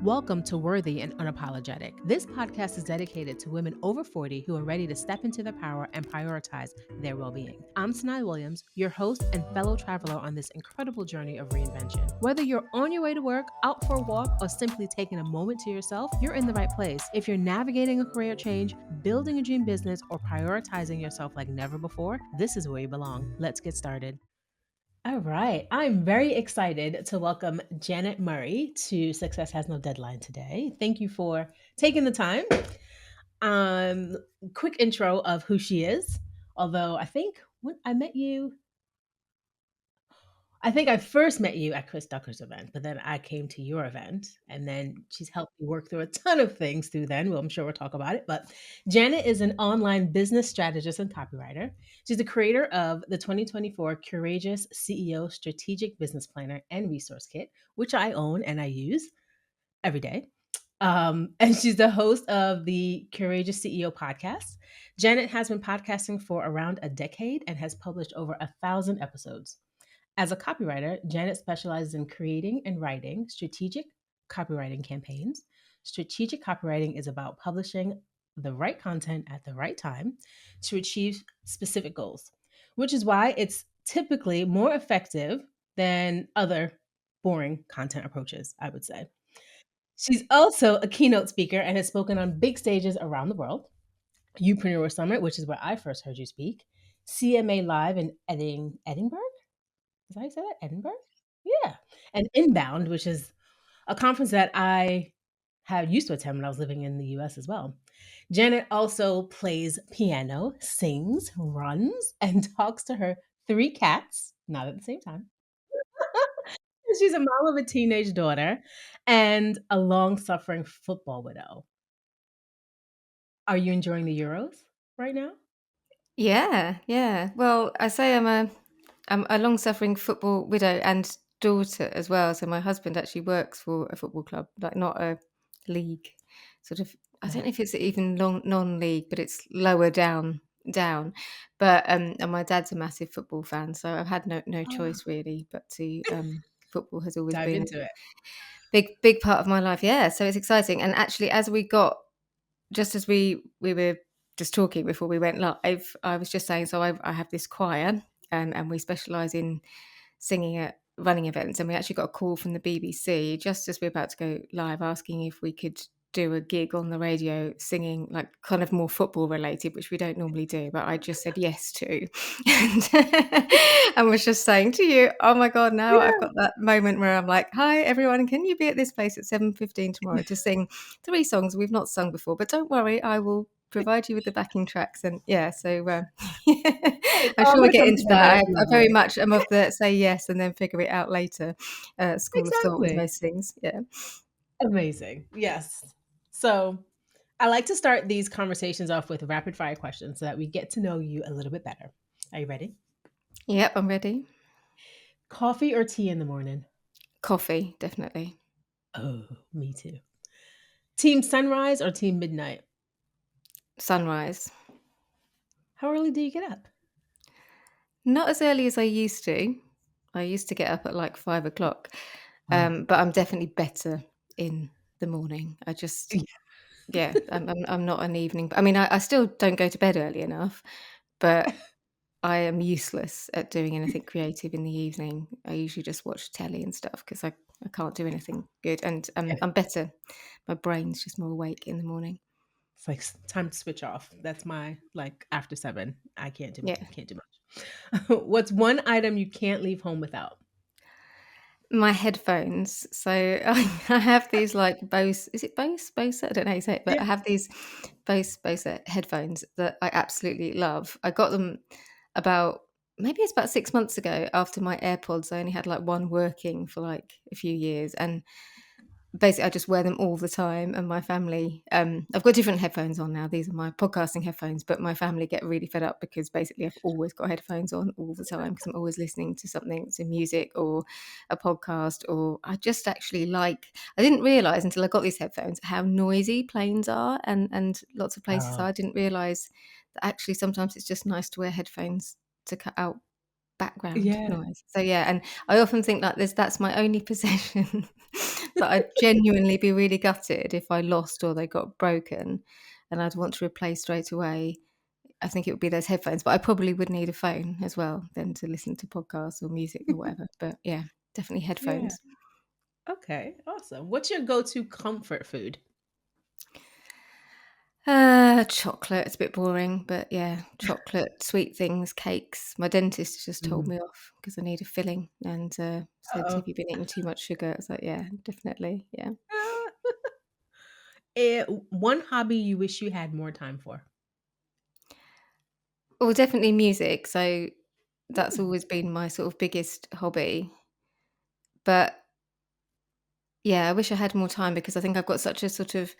Welcome to Worthy and Unapologetic. This podcast is dedicated to women over 40 who are ready to step into their power and prioritize their well being. I'm Sonaya Williams, your host and fellow traveler on this incredible journey of reinvention. Whether you're on your way to work, out for a walk, or simply taking a moment to yourself, you're in the right place. If you're navigating a career change, building a dream business, or prioritizing yourself like never before, this is where you belong. Let's get started. All right. I'm very excited to welcome Janet Murray to Success Has No Deadline today. Thank you for taking the time. Um, Quick intro of who she is. Although I think when I met you, I think I first met you at Chris Ducker's event, but then I came to your event, and then she's helped me work through a ton of things through then. Well, I'm sure we'll talk about it. But Janet is an online business strategist and copywriter. She's the creator of the 2024 Courageous CEO Strategic Business Planner and Resource Kit, which I own and I use every day. And she's the host of the Courageous CEO podcast. Janet has been podcasting for around a decade and has published over 1,000 episodes. As a copywriter, Janet specializes in creating and writing strategic copywriting campaigns. Strategic copywriting is about publishing the right content at the right time to achieve specific goals, which is why it's typically more effective than other boring content approaches, I would say. She's also a keynote speaker and has spoken on big stages around the world. Upreneur Summit, which is where I first heard you speak, CMA Live in Edinburgh, is that how you say that? Edinburgh? Yeah. And Inbound, which is a conference that I had used to attend when I was living in the US as well. Janet also plays piano, sings, runs, and talks to her 3 cats, not at the same time. She's a mom of a teenage daughter and a long-suffering football widow. Are you enjoying the Euros right now? Yeah. Well, I say I'm a long-suffering football widow and daughter as well. So my husband actually works for a football club, like not a league, sort of. I don't know Okay. if it's even non-league, but it's lower down. But and my dad's a massive football fan, so I've had no Oh, choice really, but to football has always dive been a into it. big part of my life. Yeah, so it's exciting. And actually, just as we were just talking before we went live, I was just saying, so I have this choir, and we specialise in singing at running events, and we actually got a call from the BBC just as we we're about to go live, asking if we could do a gig on the radio singing like kind of more football related, which we don't normally do, but I just said yes to, and, and was just saying to you, oh my god, now I've Yeah. got that moment where I'm like, hi everyone, can you be at this place at 7:15 tomorrow to sing 3 songs we've not sung before, but don't worry, I will provide you with the backing tracks. And yeah, so It's I'm all sure we gonna get come into that. together. I, I I love very it. much am of the say yes and then figure it out later school of thought with Exactly. most things. Yeah. Amazing. Yes. So I like to start these conversations off with rapid fire questions so that we get to know you a little bit better. Are you ready? Yep, I'm ready. Coffee or tea in the morning? Coffee, definitely. Oh, me too. Team sunrise or team midnight? Sunrise. How early do you get up? Not as early as I used to. I used to get up at like 5 o'clock, Wow. but I'm definitely better in the morning. Yeah. Yeah, I'm not an evening. I mean, I still don't go to bed early enough, but I am useless at doing anything creative in the evening. I usually just watch telly and stuff because I can't do anything good. And Yeah. I'm better. My brain's just more awake in the morning. It's like time to switch off. That's my like after 7. I Yeah. can't do much. What's one item you can't leave home without? My headphones. So I have these like Bose, is it Bose? Bose? I don't know how you say it, but Yeah. I have these Bose headphones that I absolutely love. I got them about, maybe it's about 6 months ago after my AirPods. I only had like one working for like a few years. And basically I just wear them all the time, and my family I've got different headphones on now. These are my podcasting headphones, but my family get really fed up because basically I've always got headphones on all the time because I'm always listening to something, to music or a podcast. Or I just actually like, I didn't realize until I got these headphones how noisy planes are, and lots of places are. Oh, I didn't realize that actually sometimes it's just nice to wear headphones to cut out background yeah. noise. So yeah, and I often think like this, that's my only possession that I'd genuinely be really gutted if I lost or they got broken, and I'd want to replace straight away. I think it would be those headphones, but I probably would need a phone as well then to listen to podcasts or music or whatever. But yeah, definitely Yeah. headphones. Okay, awesome. What's your go-to comfort food? Chocolate. It's a bit boring, but yeah, chocolate, sweet things, cakes. My dentist just told Mm. me off because I need a filling and said, Uh-oh. "Have you been eating too much sugar?" I was like, "Yeah, definitely, yeah." One hobby you wish you had more time for? Well, definitely music. So that's Mm, always been my sort of biggest hobby. But yeah, I wish I had more time because I think I've got such a sort of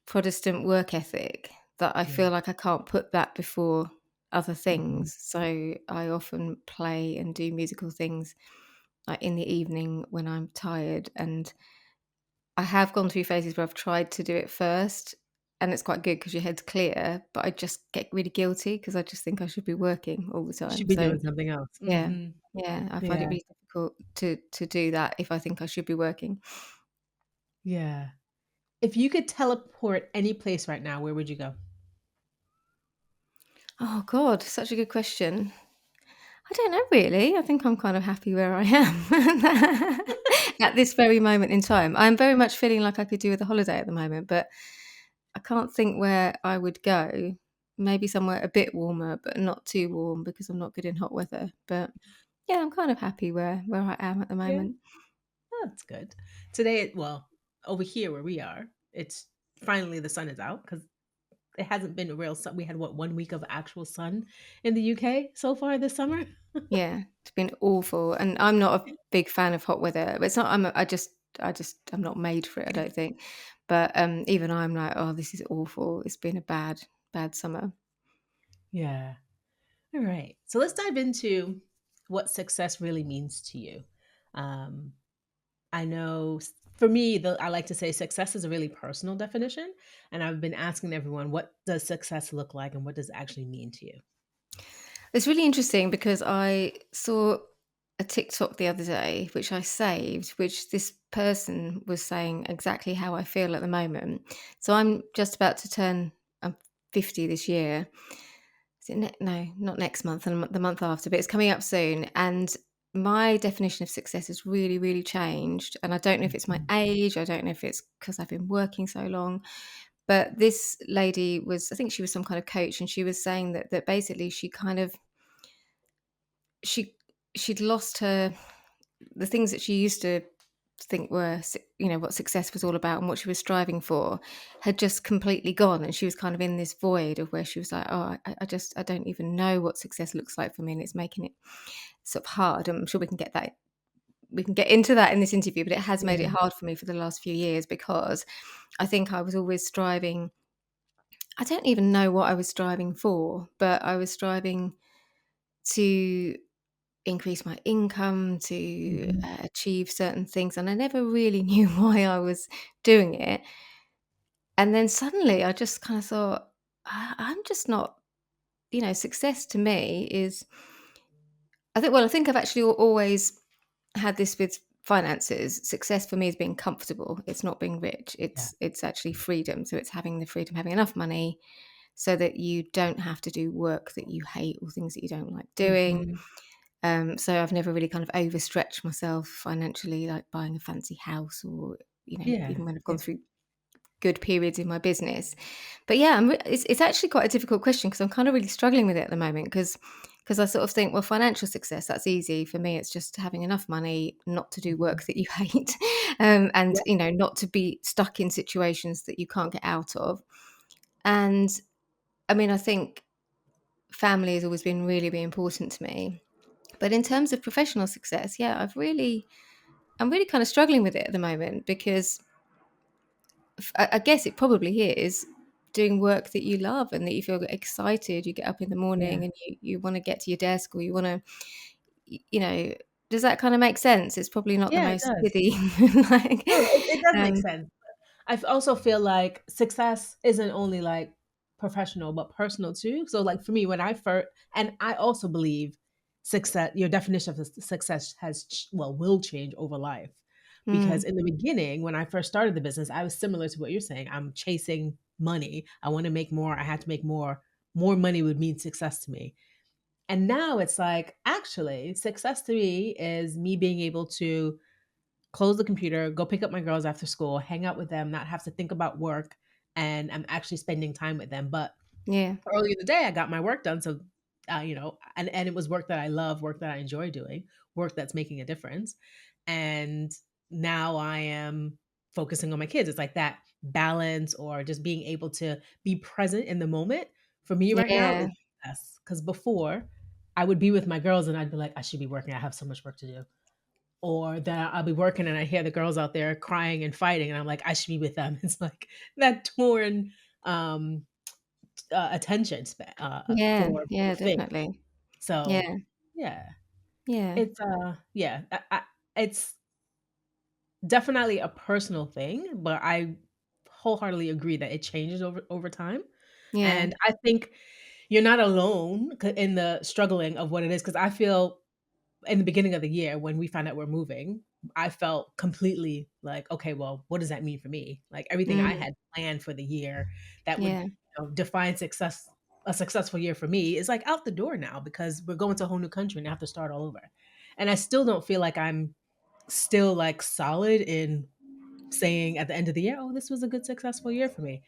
Protestant work ethic that I yeah. feel like I can't put that before other Mhm. things. So I often play and do musical things like in the evening when I'm tired. And I have gone through phases where I've tried to do it first and it's quite good because your head's clear, but I just get really guilty because I just think I should be working all the You should time. be So doing something else. yeah, Mhm. yeah, I find it Yeah, really difficult to do that if I think I should be working. yeah. If you could teleport any place right now, where would you go? Oh God, such a good question. I don't know really. I think I'm kind of happy where I am at this very moment in time. I'm very much feeling like I could do with a holiday at the moment, but I can't think where I would go. Maybe somewhere a bit warmer, but not too warm because I'm not good in hot weather. But yeah, I'm kind of happy where I am at the Yeah, moment. that's good. Today, well, over here where we are, it's finally the sun is out because it hasn't been a real sun. We had what 1 week of actual sun in the UK so far this summer. Yeah, it's been awful, and I'm not a big fan of hot weather. But it's not. I just I'm not made for it. I don't think. But even I'm like, oh, this is awful. It's been a bad summer. Yeah. All right. So let's dive into what success really means to you. Um, I know for me, I like to say success is a really personal definition. And I've been asking everyone, what does success look like and what does it actually mean to you? It's really interesting because I saw a TikTok the other day, which I saved, which this person was saying exactly how I feel at the moment. So I'm just about to turn I'm 50 this year. Is it no, not next month, and the month after, but it's coming up soon. And my definition of success has really, really changed. And I don't know if it's my Mhm. age, I don't know if it's because I've been working so long. But this lady was, I think she was some kind of coach, and she was saying that basically she kind of she she'd lost her the things that she used to think were what success was all about and what she was striving for had just completely gone, and she was kind of in this void of where she was like, oh, I don't even know what success looks like for me, and it's making it sort of hard. I'm sure we can get into that in this interview, but it has made it Yeah. hard for me for the last few years because I think I was always striving. I don't even know what I was striving for, but I was striving to increase my income, to Mhm. achieve certain things, and I never really knew why I was doing it. And then suddenly I just kind of thought, I'm just not, success to me is, I think I've actually always had this with finances. Success for me is being comfortable. It's not being rich. Yeah. It's actually freedom. So it's having the freedom, having enough money so that you don't have to do work that you hate or things that you don't like doing. Mhm. So I've never really kind of overstretched myself financially, like buying a fancy house or, Yeah. even when I've Yeah. gone through good periods in my business. But yeah, it's actually quite a difficult question because I'm kind of really struggling with it at the moment because I sort of think, well, financial success, that's easy. For me, it's just having enough money not to do Mhm. work that you hate, and, Yeah. not to be stuck in situations that you can't get out of. And I mean, I think family has always been really, really important to me. But in terms of professional success, yeah, I'm really kind of struggling with it at the moment because I guess it probably is doing work that you love and that you feel excited. You get up in the Yeah. morning and you want to get to your desk, or you want to, you know, does that kind of make sense? It's probably not the Yeah, it most does. kiddie, like, No, it does make um, sense. Also feel like success isn't only like professional, but personal too. So, like for me, when I first, and I also believe success, your definition of success has, will change over life. because Mm. in the beginning, when I first started the business, I was similar to what you're saying. I'm chasing money. I want to make more. I had to make more. More money would mean success to me. And now it's like, actually, success to me is me being able to close the computer, go pick up my girls after school, hang out with them, not have to think about work, and I'm actually spending time with them. But Yeah. earlier in the day, I got my work done. So, and it was work that I love, work that I enjoy doing, work that's making a difference. And now I am focusing on my kids. It's like that balance or just being able to be present in the moment for me right now is Yeah. success. Because before, I would be with my girls and I'd be like, I should be working. I have so much work to do. Or that I'll be working and I hear the girls out there crying and fighting, and I'm like, I should be with them. It's like that torn um attention span Yeah. for Yeah, things. definitely. So Yeah. yeah, Yeah. it's yeah, it's definitely a personal thing, but I wholeheartedly agree that it changes over time. Yeah. And I think you're not alone in the struggling of what it is, because I feel in the beginning of the year when we found out we're moving, I felt completely like, okay, well, what does that mean for me? Like everything I Mm. had planned for the year that would, Yeah. define success, a successful year for me, is like out the door now because we're going to a whole new country and I have to start all over. And I still don't feel like I'm still like solid in saying at the end of the year, oh, this was a good successful year for me.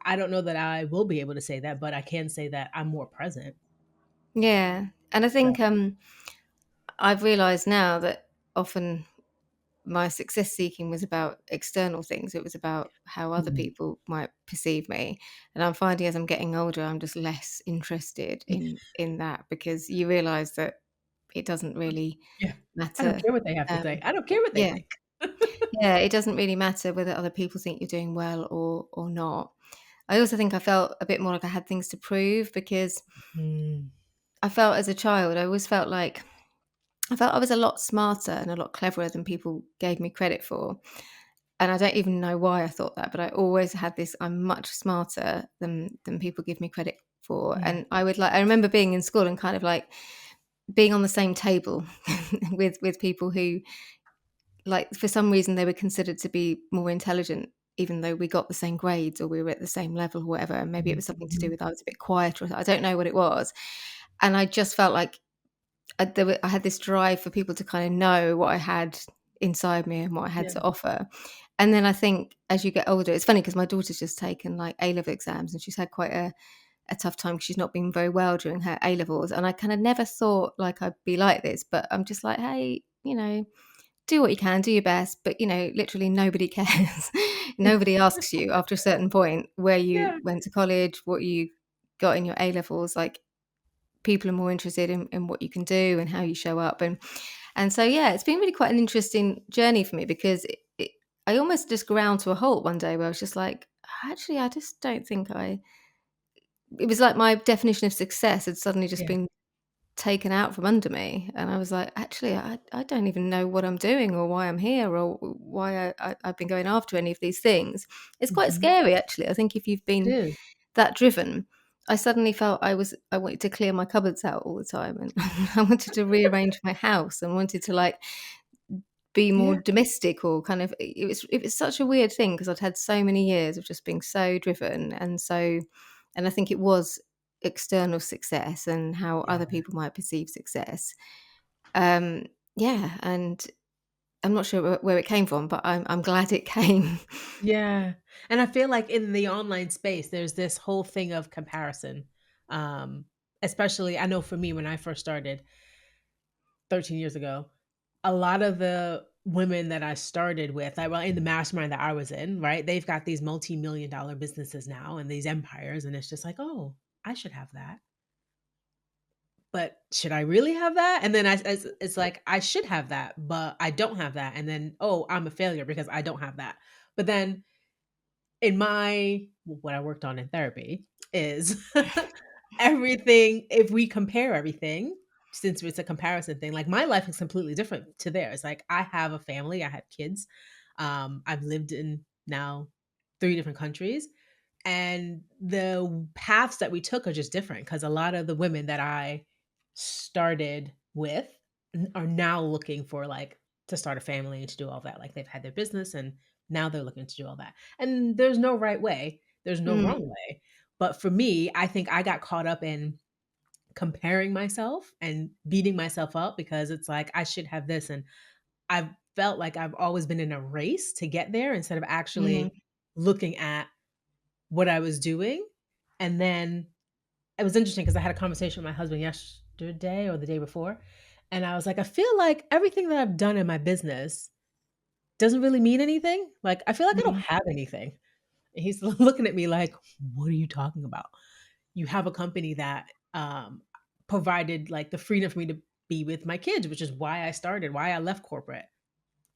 I don't know that I will be able to say that, but I can say that I'm more present. Yeah. And I So, think I've realized now that often my success seeking was about external things. It was about how other mhm. people might perceive me. And I'm finding as I'm getting older, I'm just less interested in that because you realize that it doesn't really Yeah. I don't matter. care what they have to Um, say. I don't care what they yeah. think. Yeah, it doesn't really matter whether other people think you're doing well or not. I also think I felt a bit more like I had things to prove because Mm, I felt as a child, I always felt like I felt I was a lot smarter and a lot cleverer than people gave me credit for. And I don't even know why I thought that, but I always had this I'm much smarter than people give me credit for. yeah. And I remember being in school and kind of like being on the same table with people who like for some reason they were considered to be more intelligent even though we got the same grades or we were at the same level or whatever. And maybe it was something to do Mhm. with I was a bit quieter. I don't know what it was. And I just felt like I had this drive for people to kind of know what I had inside me and what I had Yeah. to offer. And then I think as you get older, it's funny because my daughter's just taken like A level exams and she's had quite a tough time because she's not been very well during her A levels. And I kind of never thought like I'd be like this, but I'm just like, hey, do what you can, do your best, but literally nobody cares. Nobody asks you after a certain point where you Yeah. went to college, what you got in your A levels. Like people are more interested in what you can do and how you show up. And so yeah, it's been really quite an interesting journey for me because I almost just ground to a halt one day where I was just like, actually, I just don't think it was like my definition of success had suddenly just Yeah. been taken out from under me. And I was like, actually, I don't even know what I'm doing or why I'm here or why I've been going after any of these things. It's quite Mhm. scary, actually. I think if you've It been is. that driven, I suddenly felt I wanted to clear my cupboards out all the time and I wanted to rearrange my house and wanted to like be more Yeah. domestic or kind of it was such a weird thing because I'd had so many years of just being so driven and I think it was external success and how Yeah. other people might perceive success. Um, yeah, and I'm not sure where it came from, but I'm glad it came. Yeah. And I feel like in the online space, there's this whole thing of comparison. Um, Especially I know for me when I first started 13 years ago, a lot of the women that I started with, like, well, in the mastermind that I was in, right? They've got these multi-million dollar businesses now and these empires, and it's just like, oh, I should have that. But should I really have that? And then it's like I should have that, but I don't have that. And then, oh, I'm a failure because I don't have that. But then in my what I worked on in therapy is everything, if we compare everything, since it's a comparison thing, like my life is completely different to theirs. Like I have a family, I have kids. I've lived in now 3 different countries, and the paths that we took are just different because a lot of the women that I started with are now looking for like to start a family and to do all that. Like they've had their business and now they're looking to do all that. And there's no right way, there's no Mm, wrong way. But for me, I think I got caught up in comparing myself and beating myself up because it's like I should have this, and I've felt like I've always been in a race to get there instead of mm, actually looking at what I was doing. And then it was interesting because I had a conversation with my husband yesterday or the day before, and I was like, I feel like everything that I've done in my business doesn't really mean anything. Like I feel like I don't mm, have anything. And he's looking at me like, what are you talking about? You have a company that provided like the freedom for me to be with my kids, which is why I started, why I left corporate,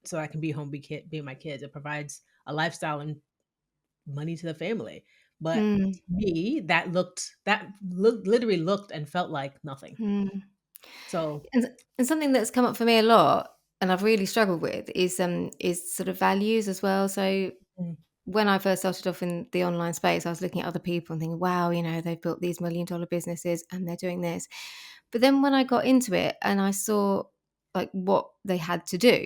so I can be home, be with my kids. It provides a lifestyle and money to the family. But mm, to me, literally looked and felt like nothing. mm. So And something that's come up for me a lot, and I've really struggled with, is sort of values as well. So mm, when I first started off in the online space, I was looking at other people and thinking, wow, they've built these $1 million businesses and they're doing this. But then when I got into it and I saw like what they had to do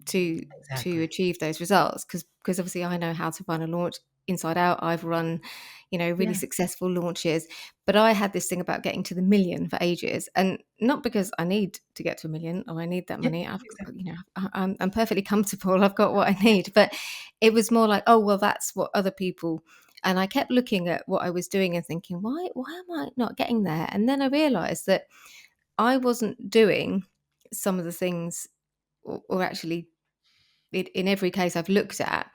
to exactly. achieve those results, because obviously I know how to run a launch inside out. I've run, really Yeah. successful launches, but I had this thing about getting to the million for ages, and not because I need to get to a million or I need that Yeah. money. I've got, Exactly. I'm perfectly comfortable. I've got what I need, but it was more like, oh well, that's what other people. And I kept looking at what I was doing and thinking, why am I not getting there? And then I realized that I wasn't doing some of the things, or actually, in every case I've looked at,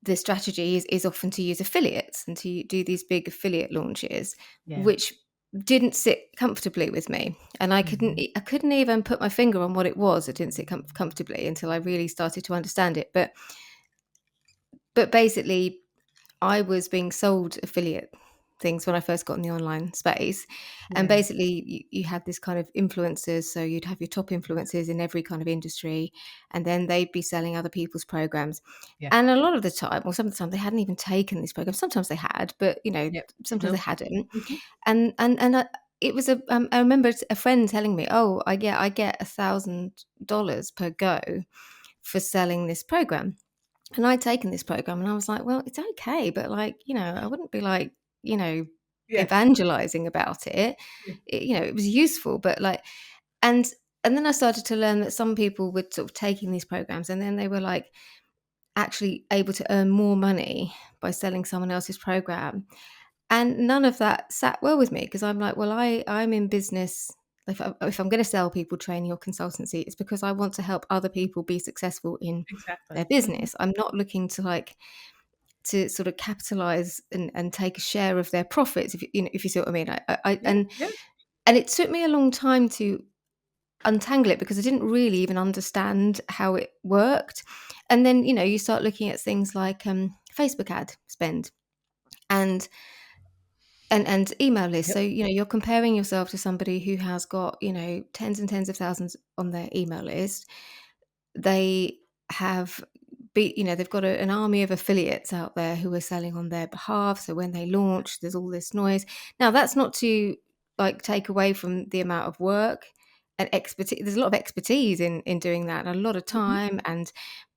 the strategy is often to use affiliates and to do these big affiliate launches, Yeah. which didn't sit comfortably with me. And Mhm. I couldn't even put my finger on what it was that didn't sit comfortably until I really started to understand it. But basically, I was being sold affiliate things when I first got in the online space. And Yeah. basically, you had this kind of influencers. So you'd have your top influencers in every kind of industry, and then they'd be selling other people's programs. Yeah. And a lot of the time, or some of the time, they hadn't even taken these programs. Sometimes they had, but Yep. sometimes they No. hadn't. Mhm. It was I remember a friend telling me, "Oh, I get $1,000 per go for selling this program." And I'd taken this program and I was like, well, it's okay, but I wouldn't be you know, Yeah. evangelizing about it. Yeah. It was useful, but and and then I started to learn that some people were sort of taking these programs and then they were like actually able to earn more money by selling someone else's program. And none of that sat well with me because I'm like, well, I'm in business. If I'm going to sell people training or consultancy, it's because I want to help other people be successul in their Exactly. Mhm. business. I'm not looking to sort of capitalize and take a share of their profits. If you see what I mean. Yeah. Yeah. And it took me a long time to untangle it because I didn't really even understand how it worked. And then you start looking at things like Facebook ad spend and and email lists. So Yep. you're comparing yourself to somebody who has got tens and tens of thousands on their email list. They have they've got an army of affiliates out there who are selling on their behalf. So when they launch, there's all this noise. Now that's not to take away from the amount of work and expertise. There's a lot of expertise in doing that, and a lot of Mhm. time. And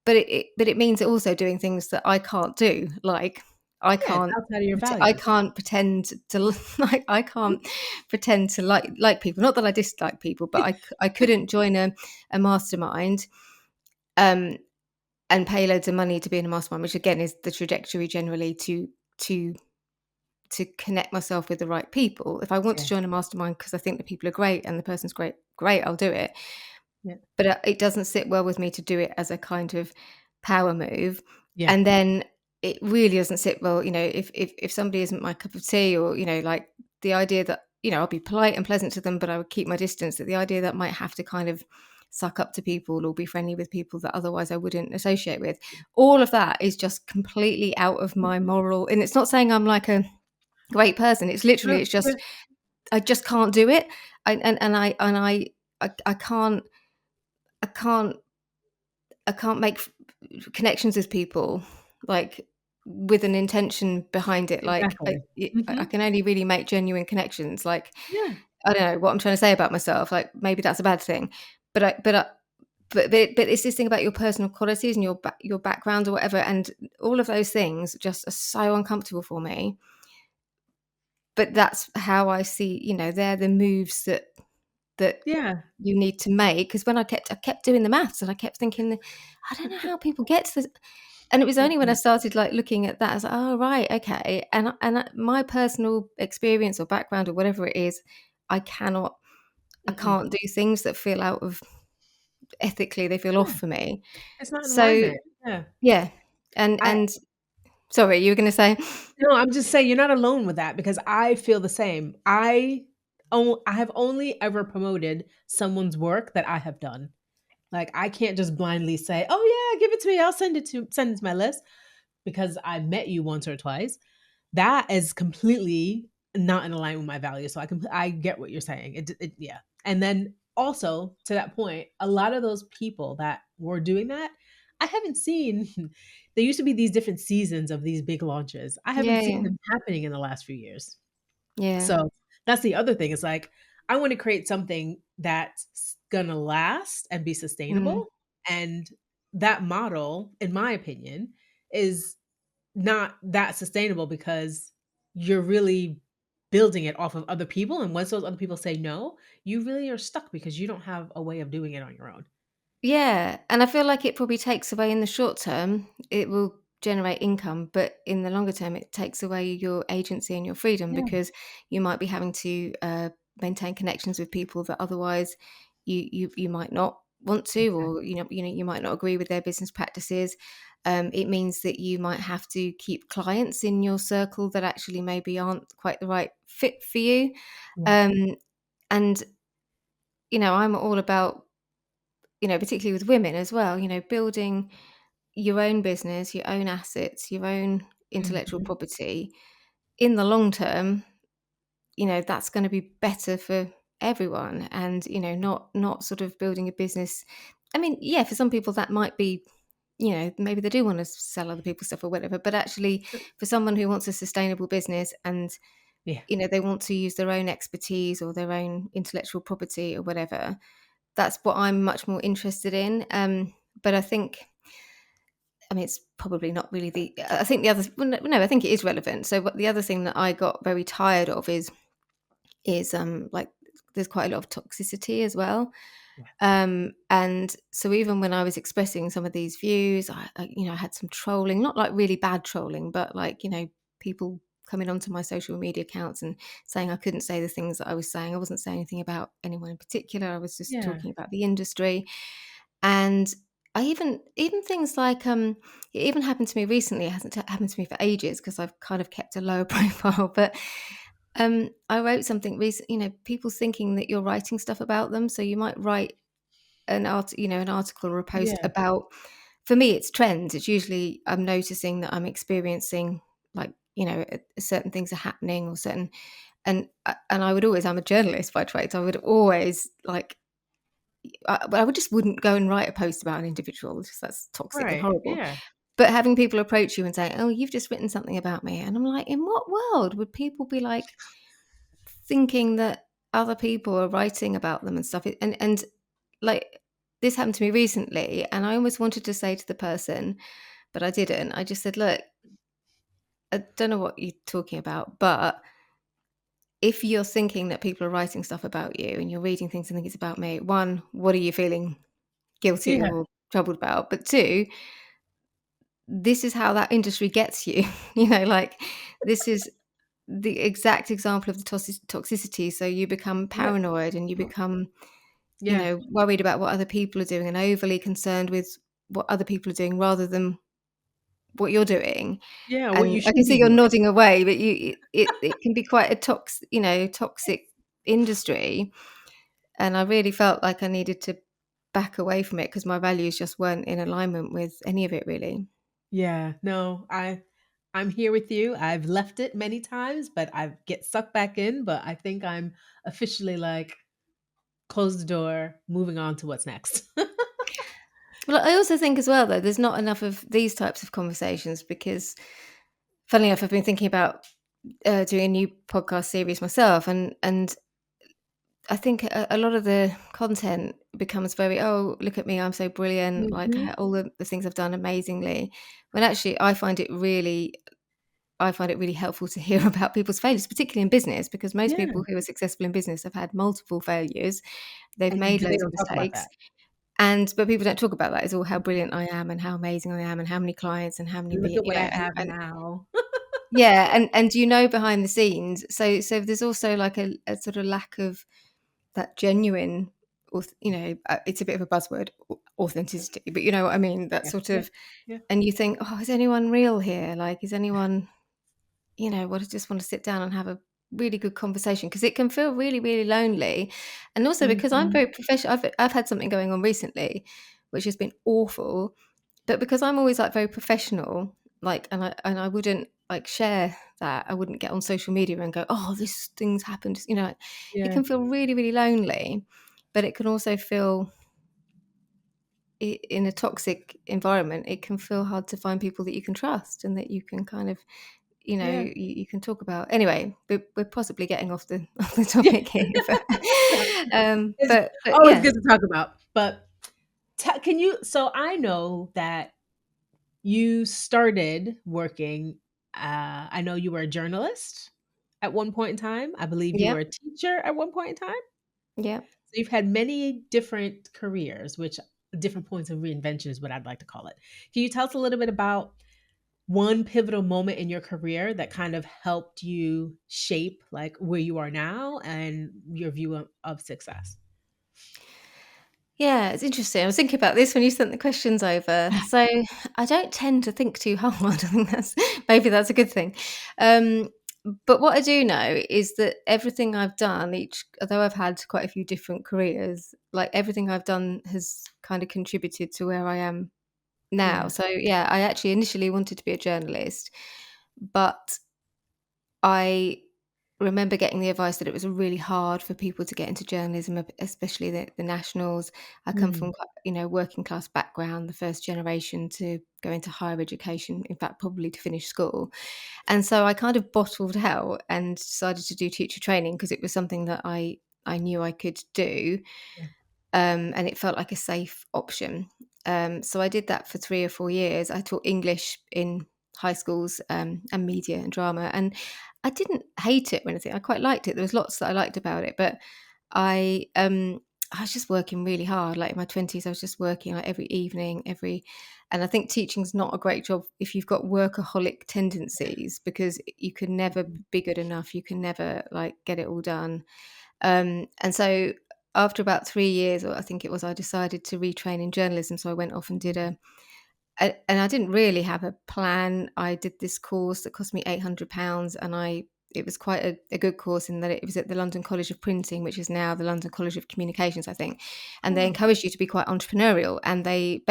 but it means also doing things that I can't do. Like I Yeah, it's can't outside of your I values. can't pretend to I Mhm. can't pretend to like people. Not that I dislike people, but I couldn't join a mastermind um, and pay loads of money to be in a mastermind, which again is the trajectory generally to connect myself with the right people. If I want to Yeah. join a mastermind because I think the people are great and the person's great, I'll do it. Yeah. But it doesn't sit well with me to do it as a kind of power move. Yeah. And then it really doesn't sit well, if somebody isn't my cup of tea, or like the idea that I'll be polite and pleasant to them, but I would keep my distance. That the idea that I might have to kind of suck up to people or be friendly with people that otherwise I wouldn't associate with. All of that is just completely out of my Mhm. moral. And it's not saying I'm like a great person. It's No, literally, it's yeah. just I just can't do it. I can't I can't I can't make connections with people like with an intention behind it. Exactly. I Mhm. can only really make genuine connections. Yeah. I don't know what I'm trying to say about myself. Like maybe that's a bad thing, but I but it's this thing about your personal qualities and your background or whatever, and all of those things just are so uncomfortable for me. But that's how I see, they're the moves that Yeah. you need to make. Because when I kept doing the maths, and I kept thinking, I don't know how people get to this. And it was only when I Mhm, started like looking at that, I was like, oh right, okay. My personal experience or background or whatever it is, I cannot, I mm-mm. can't do things that feel out of ethically, they feel off Yeah, for me. it's not in So alignment. Yeah. yeah, I and sorry, you were going to say? No, I'm just saying you're not alone with that because I feel the same. I have only ever promoted someone's work that I have done. Like, I can't just blindly say, "Oh, yeah, give it to me. I'll send it to my list," because I met you once or twice. That is completely not in alignment with my values, so I get what you're saying. Yeah. And then also, to that point, a lot of those people that were doing that, I haven't seen there used to be these different seasons of these big launches. I haven't Yeah, seen yeah, them happening in the last few years. yeah. So, that's the other thing. It's like, I wanna create something that's gonna last and be Mm. sustainable, and that model, in my opinion, is not that sustainable because you're really building it off of other people, and once those other people say no, you really are stuck because you don't have a way of doing it on your own. Yeah, and I feel like it probably takes away in the short term, it will generate income, but in the longer term, it takes away your agency and your freedom Yeah, because you might be having to maintain connections with people that otherwise you might not want to, or exactly. you might not agree with their business practices. It means that you might have to keep clients in your circle that actually maybe aren't quite the right fit for you. Yeah. Um, and I'm all about, particularly with women as well, building your own business, your own assets, your own intellectual Mhm. property in the long term, that's going to be better for everyone. And, not sort of building a business. I mean, yeah, for some people that might be, maybe they do want to sell other people's stuff or whatever, but actually for someone who wants a sustainable business and, Yeah. they want to use their own expertise or their own intellectual property or whatever, that's what I'm much more interested in. But I think, I mean, it's probably not really I think the other, well, no, I think it is relevant. So, but the other thing that I got very tired of is like there's quite a lot of toxicity as well. Yeah. And so even when I was expressing some of these views, I had some trolling, not like really bad trolling, but like, people coming onto my social media accounts and saying I couldn't say the things that I was saying. I wasn't saying anything about anyone in particular. I was just Yeah. talking about the industry. And I even things like it even happened to me recently. It hasn't happened to me for ages because I've kind of kept a lower profile. But I wrote something recent. People thinking that you're writing stuff about them. So you might write an article or a post Yeah. about. For me, it's trends. It's usually I'm noticing that I'm experiencing like certain things are happening or certain and I would always. I'm a journalist by trade. So I would always like but I would just wouldn't go and write a post about an individual, just that's toxic and Right. horrible. Yeah. But having people approach you and say, "Oh, you've just written something about me," and I'm like, in what world would people be like thinking that other people are writing about them and stuff? And like this happened to me recently, and I almost wanted to say to the person, but I didn't. I just said, "Look, I don't know what you're talking about, but if you're thinking that people are writing stuff about you and you're reading things and think it's about me, one, what are you feeling guilty Yeah. or troubled about? But two, this is how that industry gets you. Like this is the exact example of the toxicity. So you become Yep. paranoid and you become, Yeah. worried about what other people are doing and overly concerned with what other people are doing rather than what you're doing. Yeah, what you And I can should see be you're doing. nodding away, but it can be quite a toxic industry. And I really felt like I needed to back away from it because my values just weren't in alignment with any of it really. Yeah. No, I'm here with you. I've left it many times, but I get sucked back in, but I think I'm officially like, close the door, moving on to what's next. Well, I also think as well, though, there's not enough of these types of conversations because, funnily enough, I've been thinking about doing a new podcast series myself, and I think a lot of the content becomes very, oh, look at me, I'm so brilliant, like Mhm. all the things I've done amazingly. When actually I find it really helpful to hear about people's failures, particularly in business, because most Yeah, people who are successful in business have had multiple failures. They've and made they loads of don't talk about mistakes. that. But people don't talk about that. It's all how Mhm. brilliant I am and how amazing I am and how many clients and how many Look be at what I have now. yeah, and behind the scenes. So there's also like a sort of lack of that genuine, it's a bit of a buzzword, authenticity, but you know what I mean? That Yeah, sort yeah, of, yeah, and you think, oh, is anyone real here? Like, is anyone, what I just want to sit down and have a really good conversation because it can feel really, really lonely. And also because I'm mhm, very professional, I've had something going on recently, which has been awful. But because I'm always like very professional, like, and I wouldn't like share that. I wouldn't get on social media and go, oh, this thing's happened. It yeah, can feel really, really lonely, but it can also feel in a toxic environment. It can feel hard to find people that you can trust and that you can kind of yeah, you can talk about. Anyway, we're possibly getting off the off the yeah. topic here, but It's but always yeah, good to talk about, but can you so I know that you started working, I know you were a journalist at one point in time. I believe you yeah, were a teacher at one point in time. yeah. So you've had many different careers, which different points of reinvention is what I'd like to call it. Can you tell us a little bit about one pivotal moment in your career that kind of helped you shape like where you are now and your view of success? Yeah, it's interesting. I was thinking about this when you sent the questions over. So I don't tend to think too hard. I think maybe that's a good thing. Um, but what I do know is that everything I've done, although I've had quite a few different careers, like everything I've done has kind of contributed to where I am now. Yeah. So yeah, I actually initially wanted to be a journalist, but I remember getting the advice that it was really hard for people to get into journalism, especially the nationals. I come Mm. from quite, working class background, the first generation to go into higher education, in fact, probably to finish school. And so I kind of bottled out and decided to do teacher training because it was something that I knew I could do, Yeah. and it felt like a safe option. So I did that for 3 or 4 years. I taught English in high schools, and media and drama, and I didn't hate it or anything. I quite liked it. There was lots that I liked about it, but I um, I was just working really hard. Like in my 20s, I was just working like every evening, and I think teaching's not a great job if you've got workaholic tendencies because you can never Mhm. be good enough. You can never like get it all done. And so after about 3 years, or I think it was, I decided to retrain in journalism. So I went off and did and I didn't really have a plan. I did this course that cost me £800, and it was quite a good course in that it was at the London College of Printing, which is now the London College of Communications, I think. And they Oh, encouraged you to be quite entrepreneurial. And they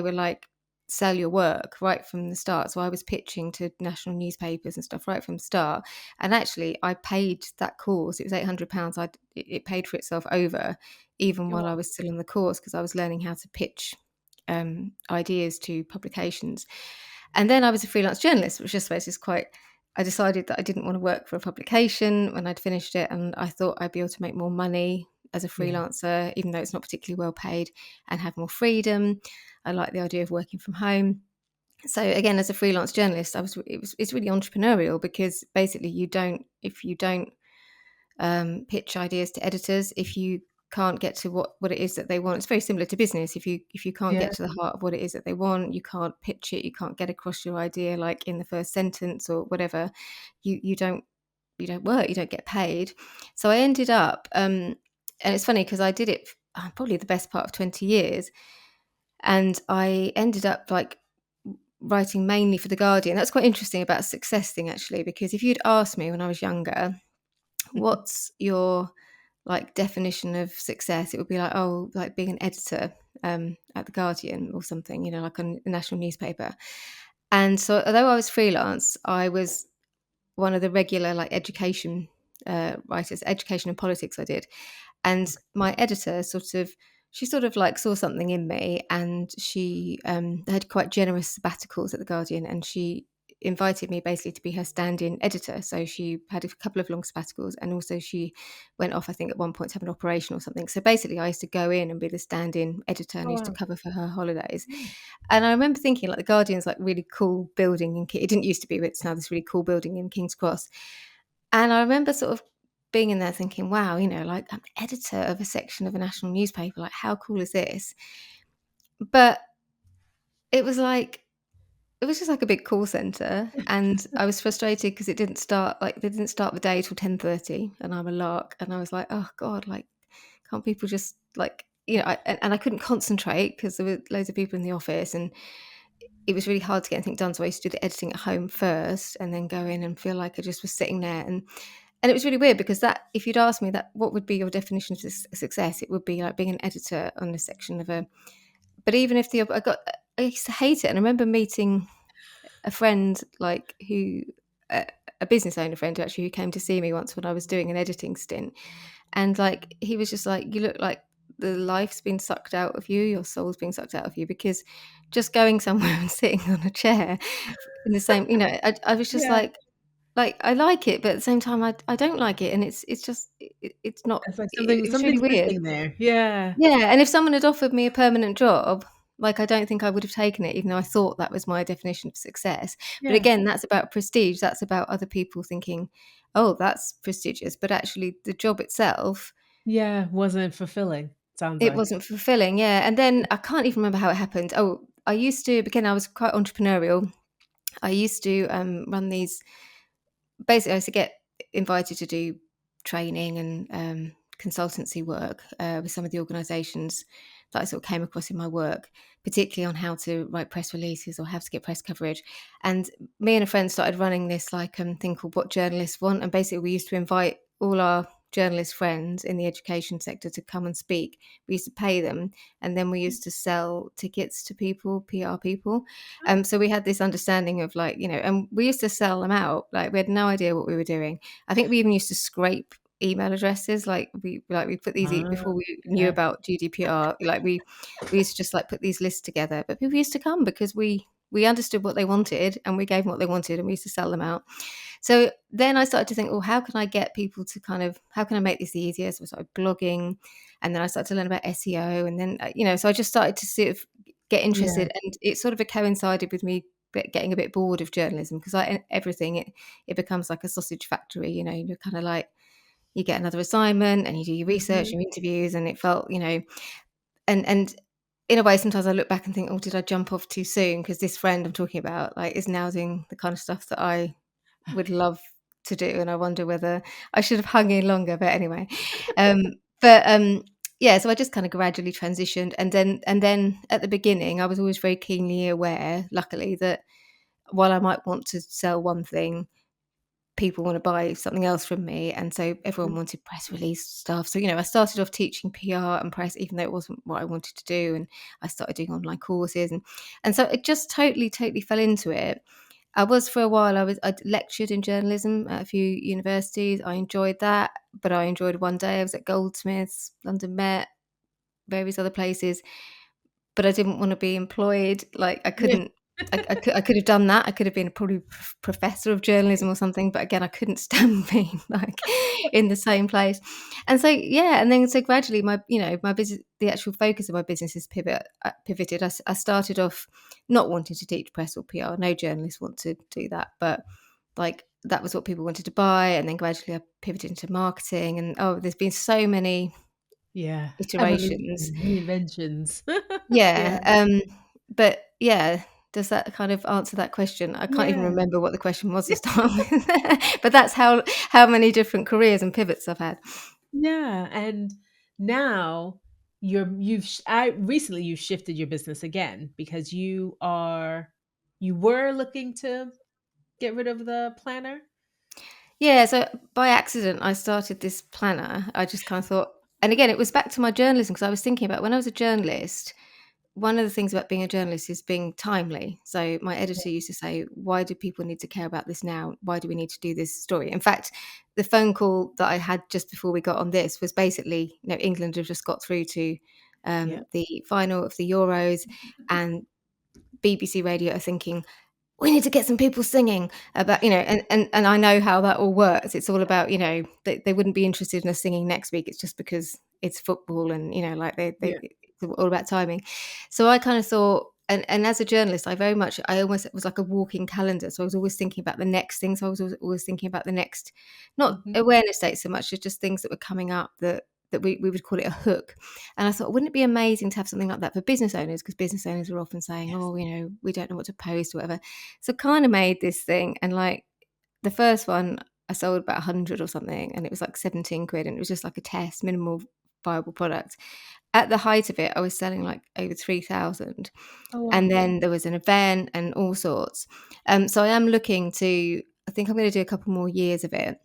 were like, sell your work right from the start. So I was pitching to national newspapers and stuff right from the start. And actually, I paid that course. It was £800. It paid for itself over, even while I oh, was still in the course, because I was learning how to pitch ideas to publications. And then I was a freelance journalist, which I suppose is quite. I decided that I didn't want to work for a publication when I'd finished it, and I thought I'd be able to make more money as a yeah. freelancer, even though it's not particularly well paid, and have more freedom. I like the idea of working from home. So again, as a freelance journalist, it's really entrepreneurial because basically you don't if you don't pitch ideas to editors, if you can't get to what it is that they want. It's very similar to business. If you can't Yeah. get to the heart of what it is that they want, you can't pitch it, you can't get across your idea like in the first sentence or whatever, you don't work, you don't get paid. So I ended up and it's funny because I did it probably the best part of 20 years, and I ended up like writing mainly for the Guardian. That's quite interesting about a success thing actually, because if you'd asked me when I was younger, what's your like definition of success, it would be like, oh, like being an editor at the Guardian or something, like on a national newspaper. And so although I was freelance, I was one of the regular like education writers, education and politics I did. And Okay. my editor she sort of like saw something in me, and she had quite generous sabbaticals at the Guardian, and she invited me basically to be her stand-in editor. So she had a couple of long sabbaticals, and also she went off, I think, at one point to have an operation or something. So basically, I used to go in and be the stand-in editor, and Oh, I used to wow. cover for her holidays. Yeah. And I remember thinking, like, the Guardian's like really cool building in it didn't used to be, but it's now this really cool building in King's Cross. And I remember sort of being in there thinking, wow, like, I'm editor of a section of a national newspaper. Like, how cool is this? But it was like, it was just like a big call center, and I was frustrated because they didn't start the day till 10:30, and I'm a lark, and I was like, "Oh god, like, can't people just, like," and I couldn't concentrate because there were loads of people in the office, and it was really hard to get anything done, so I used to do the editing at home first and then go in and feel like I just was sitting there, and it was really weird because that if you'd asked me that, what would be your definition of success, it would be like being an editor on a section of a but even if I used to hate it, and I remember meeting a friend, like, who a business owner friend actually, who came to see me once when I was doing an editing stint, and, like, he was just like, "You look like the life's been sucked out of you, your soul's being sucked out of you, because just going somewhere and sitting on a chair in the same," I was just Yeah. like, I like it, but at the same time, I don't like it, and it's just it's not It's like it was really something's weird. missing there. Yeah. Yeah, and if someone had offered me a permanent job, like, I don't think I would have taken it, even though I thought that was my definition of success. But Yeah. again, that's about prestige, that's about other people thinking, "Oh, that's prestigious," but actually the job itself, Yeah, wasn't fulfilling, sounds it like. wasn't fulfilling, yeah, and then I can't even remember how it happened. Oh, I used to again, I was quite entrepreneurial. I used to, run these basically, I used to get invited to do training and consultancy work with some of the organisations that I sort of came across in my work, particularly on how to write press releases or how to get press coverage. And me and a friend started running this like thing called What Journalists Want, and basically we used to invite all our journalist friends in the education sector to come and speak. We used to pay them, and then we used to sell tickets to people, PR people. So we had this understanding of, like, and we used to sell them out. Like, we had no idea what we were doing. I think we even used to scrape email addresses. We put these Ah, before we knew yeah. about GDPR. Like, we used to just like put these lists together. But people used to come because we understood what they wanted, and we gave them what they wanted, and we used to sell them out. So then I started to think, well, how can I get people to how can I make this easier? So I started blogging, and then I started to learn about SEO, and then so I just started to sort of get Yeah. interested, and it sort of coincided with me getting a bit bored of journalism, because like everything, it becomes like a sausage factory. You're kind of like, you get another assignment and you do your research, Mhm. your interviews, and it felt, and in a way, sometimes I look back and think, oh, did I jump off too soon? Because this friend I'm talking about, like, is now doing the kind of stuff that I would love to do, and I wonder whether I should have hung in longer. But anyway, um, but yeah, so I just kind of gradually transitioned, and then at the beginning, I was always very keenly aware, luckily, that while I might want to sell one thing, people want to buy something else from me, and so everyone wanted press release stuff. So I started off teaching PR and press, even though it wasn't what I wanted to do, and I started doing online courses, and so it just totally fell into it. I was for a while. I lectured in journalism at a few universities. I enjoyed that, but I enjoyed one day. I was at Goldsmiths, London Met, various other places, but I didn't want to be employed. Like, I Yeah. couldn't. I could have done that. I could have been probably professor of journalism or something. But again, I couldn't stand being like in the same place. And so yeah, and then so gradually my business, the actual focus of my business is pivoted. I started off not wanting to teach press or PR. No journalists want to do that, but like, that was what people wanted to buy. And then gradually I pivoted into marketing, and there's been so many Yeah. iterations. Evolution, reinventions. Yeah. Yeah, but yeah, does that kind of answer that question? I can't even Yeah. remember what the question was to start with, but that's how many different careers and pivots I've had. Yeah, and now I recently you shifted your business again because you were looking to get rid of the planner? Yeah, so by accident, I started this planner. I just kind of thought, and again, it was back to my journalism, because I was thinking about when I was a journalist, one of the things about being a journalist is being timely. So my editor used to say, "Why do people need to care about this now? Why do we need to do this story?" In fact, the phone call that I had just before we got on this was basically, England have just got through to Yeah. the final of the Euros, and BBC Radio are thinking, we need to get some people singing about, and I know how that all works. It's all about, they wouldn't be interested in us singing next week. It's just because it's football and, like Yeah. it's all about timing. So I kind of thought, and as a journalist, I almost it was like a walking calendar. So I was always thinking about the next thing. So I was always thinking about the next, not Mhm. awareness dates so much as just things that were coming up that we would call it a hook. And I thought, wouldn't it be amazing to have something like that for business owners? Because business owners are often saying, Yes. oh, we don't know what to post or whatever. So kind of made this thing, and like the first one I sold about 100 or something, and it was like 17 quid, and it was just like a test, minimal viable product. At the height of it, I was selling like over 3,000, Oh, and wow. then there was an event and all sorts. So I am looking to. I think I'm going to do a couple more years of it,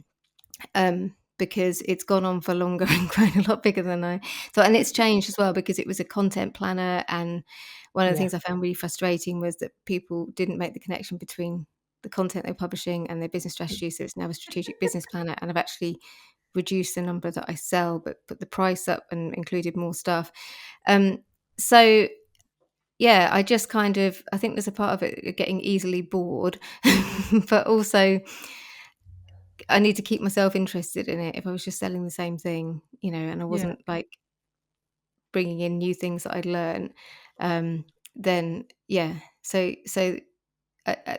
because it's gone on for longer and grown a lot bigger than I thought. And it's changed as well because it was a content planner. And one of the Yeah. things I found really frustrating was that people didn't make the connection between the content they're publishing and their business strategy. So it's now a strategic business planner. And I've actually reduced the number that I sell, but put the price up and included more stuff. Um, so yeah, I just kind of, I think there's a part of it getting easily bored, but also I need to keep myself interested in it. If I was just selling the same thing, and I Yeah. wasn't like bringing in new things that I'd learned, um, then yeah.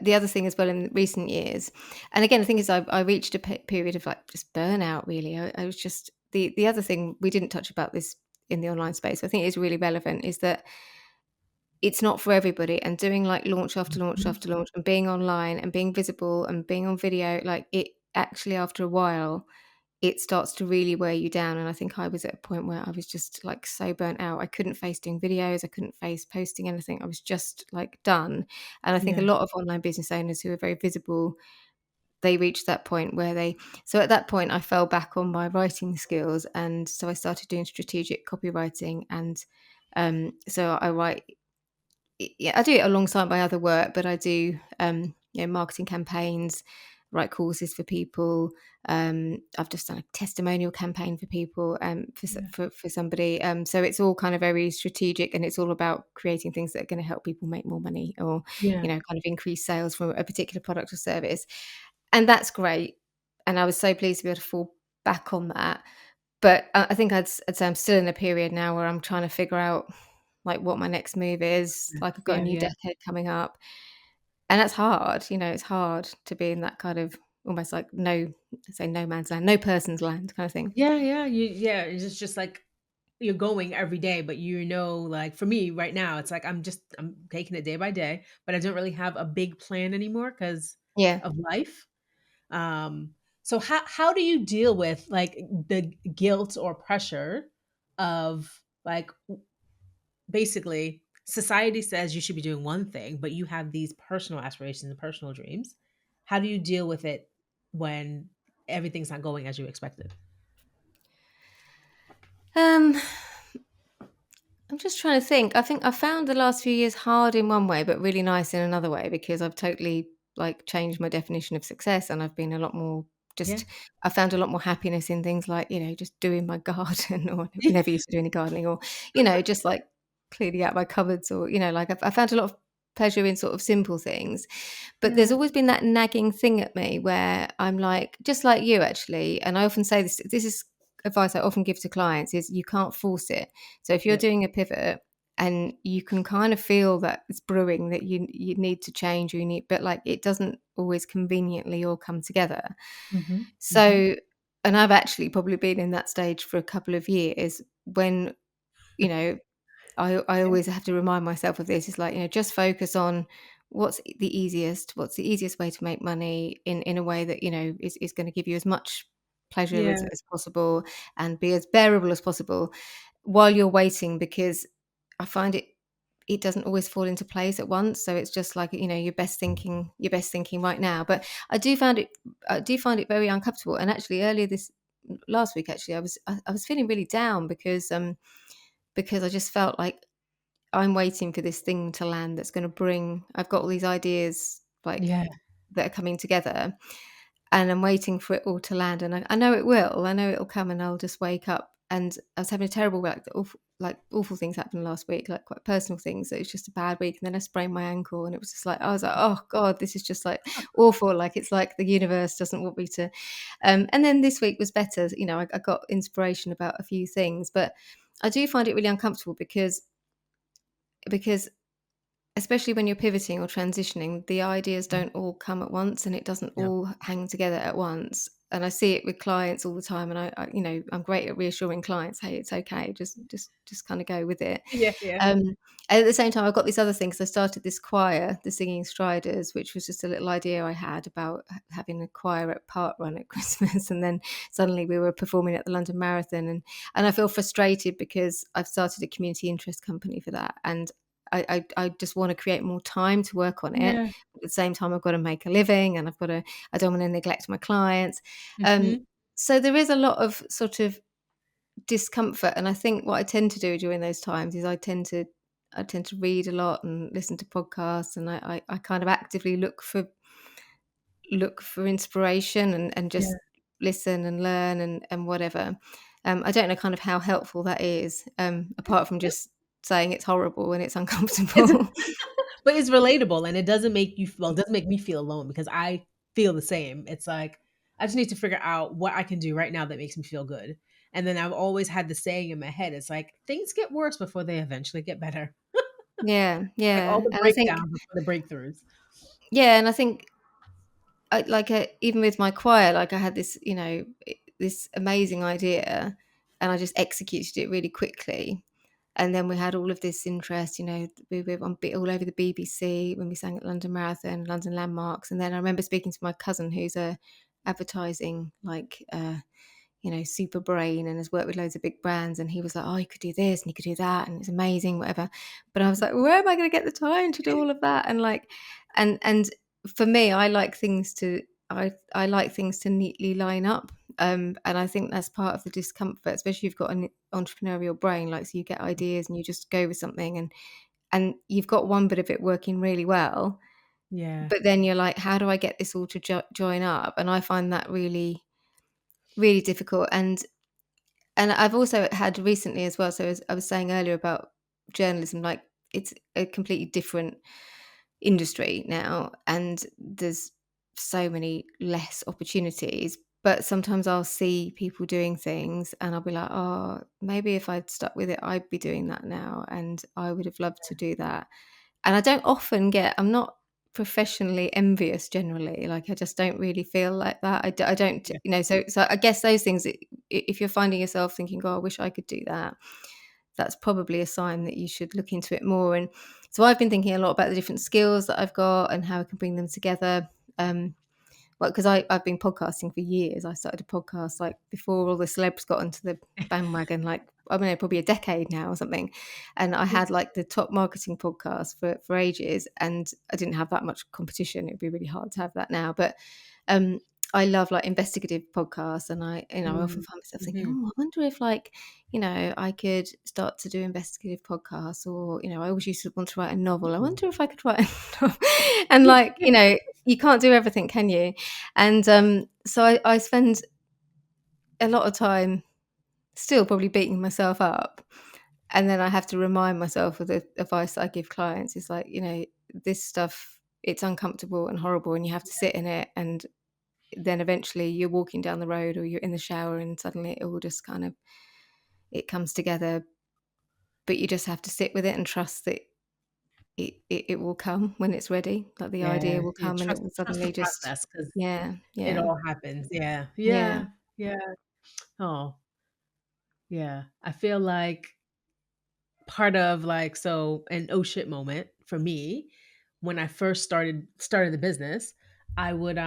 The other thing as well in recent years, and again, the thing is, I reached a period of like just burnout. Really, I was just the other thing we didn't touch about this in the online space. I think is really relevant is that it's not for everybody, and doing like launch after launch Mhm. after launch and being online and being visible and being on video, like it actually after a while it starts to really wear you down. And I think I was at a point where I was just like so burnt out. I couldn't face doing videos. I couldn't face posting anything. I was just like done. And I think a Yeah. lot of online business owners who are very visible, they reach that point where so at that point, I fell back on my writing skills. And so I started doing strategic copywriting. And so I write, yeah, I do it alongside my other work, but I do, marketing campaigns, write courses for people. I've just done a testimonial campaign for people, Yeah. for somebody. So it's all kind of very strategic, and it's all about creating things that are going to help people make more money, or Yeah. kind of increase sales from a particular product or service. And that's great. And I was so pleased to be able to fall back on that. But I think I'd say I'm still in a period now where I'm trying to figure out like what my next move is. Yeah. Like I've got a Yeah. new Yeah. decade coming up, and that's hard. It's hard to be in that kind of almost like no man's land, no person's land kind of thing. Yeah. Yeah. Yeah. It's just like you're going every day, but like for me right now, it's like I'm taking it day by day, but I don't really have a big plan anymore because Yeah. of life. Um, so how do you deal with like the guilt or pressure of like basically society says you should be doing one thing, but you have these personal aspirations and personal dreams. How do you deal with it when everything's not going as you expected? Um, I'm just trying to think. I think I found the last few years hard in one way, but really nice in another way because I've totally like changed my definition of success, and I've been a lot more Yeah. just I found a lot more happiness in things like, just doing my garden or never used to do any gardening or, just like cleaning out my cupboards or, like I found a lot of pleasure in sort of simple things. But there's Yeah. always been that nagging thing at me where I'm like, just like you actually, and I often say this is advice I often give to clients is you can't force it. So if you're Yep. doing a pivot and you can kind of feel that it's brewing that you need to change or but like it doesn't always conveniently all come together. Mhm. Mhm. So, and I've actually probably been in that stage for a couple of years when, you know, I Yeah. always have to remind myself of this. It's like, just focus on what's the easiest way to make money in a way that, is going to give you as much pleasure Yeah. as possible and be as bearable as possible while you're waiting, because I find it doesn't always fall into place at once. So it's just like, your best thinking right now. But I do find it very uncomfortable. And actually earlier this last week, actually, I was feeling really down because I just felt like I'm waiting for this thing to land that's going to bring, I've got all these ideas like Yeah. that are coming together, and I'm waiting for it all to land. And I know it will. I know it'll come, and I'll just wake up and I was having a terrible, awful things happened last week, like quite personal things. So it was just a bad week, and then I sprained my ankle, and it was just like I was like, oh god, this is just like awful. Like it's like the universe doesn't want me to. And then this week was better. You know, I got inspiration about a few things, but I do find it really uncomfortable because especially when you're pivoting or transitioning, the ideas don't all come at once and it doesn't Yeah. all hang together at once. And I see it with clients all the time. And I'm great at reassuring clients, hey, it's okay, just kind of go with it. Yeah, yeah. Um, and at the same time, I've got this other thing. So I started this choir, the Singing Striders, which was just a little idea I had about having a choir at Park Run at Christmas. And then suddenly we were performing at the London Marathon. And I feel frustrated because I've started a community interest company for that. And I just want to create more time to work on it. Yeah. At the same time, I've got to make a living, and I don't want to neglect my clients. Um, Mhm. so there is a lot of sort of discomfort, and I think what I tend to do during those times is I tend to read a lot and listen to podcasts, and I kind of actively look for inspiration and just Yeah. listen and learn and whatever. I don't know kind of how helpful that is, apart from just saying it's horrible and it's It's uncomfortable. but it's relatable, and it doesn't make you well, it doesn't make me feel alone because I feel the same. It's like, I just need to figure out what I can do right now that makes me feel good. And then I've always had the saying in my head, it's like, things get worse before they eventually get better. Yeah, Like all yeah, the and I think breakdowns before the breakthroughs. yeah, and I think even with my choir, like I had this, this amazing idea, and I just executed it really quickly. And then we had all of this interest, we were all over the BBC when we sang at London Marathon, London Landmarks. And then I remember speaking to my cousin, who's a advertising super brain and has worked with loads of big brands. And he was like, oh, you could do this and you could do that. And it's amazing, whatever. But I was like, where am I going to get the time to do all of that? And for me, I like things to neatly line up. And I think that's part of the discomfort, especially if you've got an entrepreneurial brain, like, so you get ideas and you just go with something and you've got one bit of it working really well, Yeah. but then you're like, how do I get this all to join up? And I find that really, really difficult. And I've also had recently as well, so as I was saying earlier about journalism, like it's a completely different industry now, and there's so many less opportunities. But sometimes I'll see people doing things and I'll be like, oh, maybe if I'd stuck with it, I'd be doing that now. And I would have loved to do that. And I'm not professionally envious generally. Like I just don't really feel like that. I don't, Yeah. so I guess those things, if you're finding yourself thinking, oh, I wish I could do that, that's probably a sign that you should look into it more. And so I've been thinking a lot about the different skills that I've got and how I can bring them together. Well, because I've been podcasting for years. I started a podcast like before all the celebs got onto the bandwagon, like I don't know, probably a decade now or something. And I had like the top marketing podcast for ages, and I didn't have that much competition. It'd be really hard to have that now. But um, I love like investigative podcasts, and I often Mm. find myself thinking, Mhm. oh, I wonder if like I could start to do investigative podcasts, or I always used to want to write a novel. I Ooh. wonder if I could write a novel, and like you can't do everything, can you? And so I spend a lot of time still probably beating myself up. And then I have to remind myself of the advice I give clients. It's like, this stuff, it's uncomfortable and horrible, and you have to sit in it. And then eventually you're walking down the road or you're in the shower, and suddenly it all just kind of, it comes together. But you just have to sit with it and trust that it will come when it's ready. Like the idea Yeah. will Yeah. come and it will Trust the suddenly just, process because yeah, it yeah, all happens. Yeah. yeah. Yeah. Yeah. Oh, yeah. I feel like part of like so an oh shit moment for me when I first started the business, I would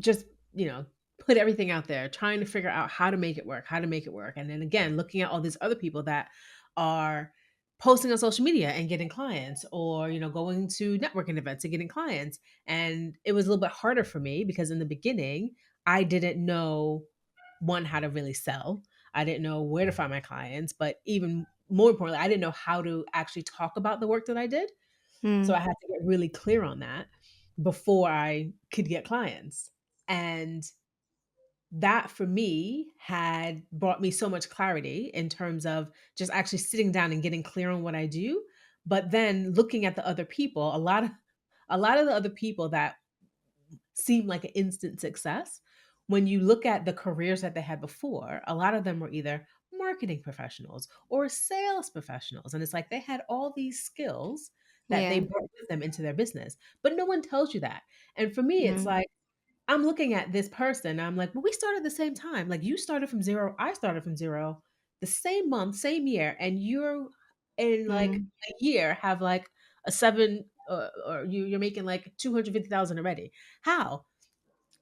just, you know, put everything out there, trying to figure out how to make it work, how to make it work. And then again, looking at all these other people that are posting on social media and getting clients, or, going to networking events and getting clients. And it was a little bit harder for me because in the beginning, I didn't know one, how to really sell. I didn't know where to find my clients, but even more importantly, I didn't know how to actually talk about the work that I did. So Mm, I had to get really clear on that before I could get clients. And that for me had brought me so much clarity in terms of just actually sitting down and getting clear on what I do. But then looking at the other people, a lot of the other people that seem like an instant success, when you look at the careers that they had before, a lot of them were either marketing professionals or sales professionals. And it's like they had all these skills that they Yeah. brought with them into their business, but no one tells you that. And for me, it's Mm. like, I'm looking at this person, I'm like, well, we started at the same time. Like you started from zero, I started from zero, the same month, same year, and you're in like Mm. a year have like a seven, or you're making like 250,000 already. How?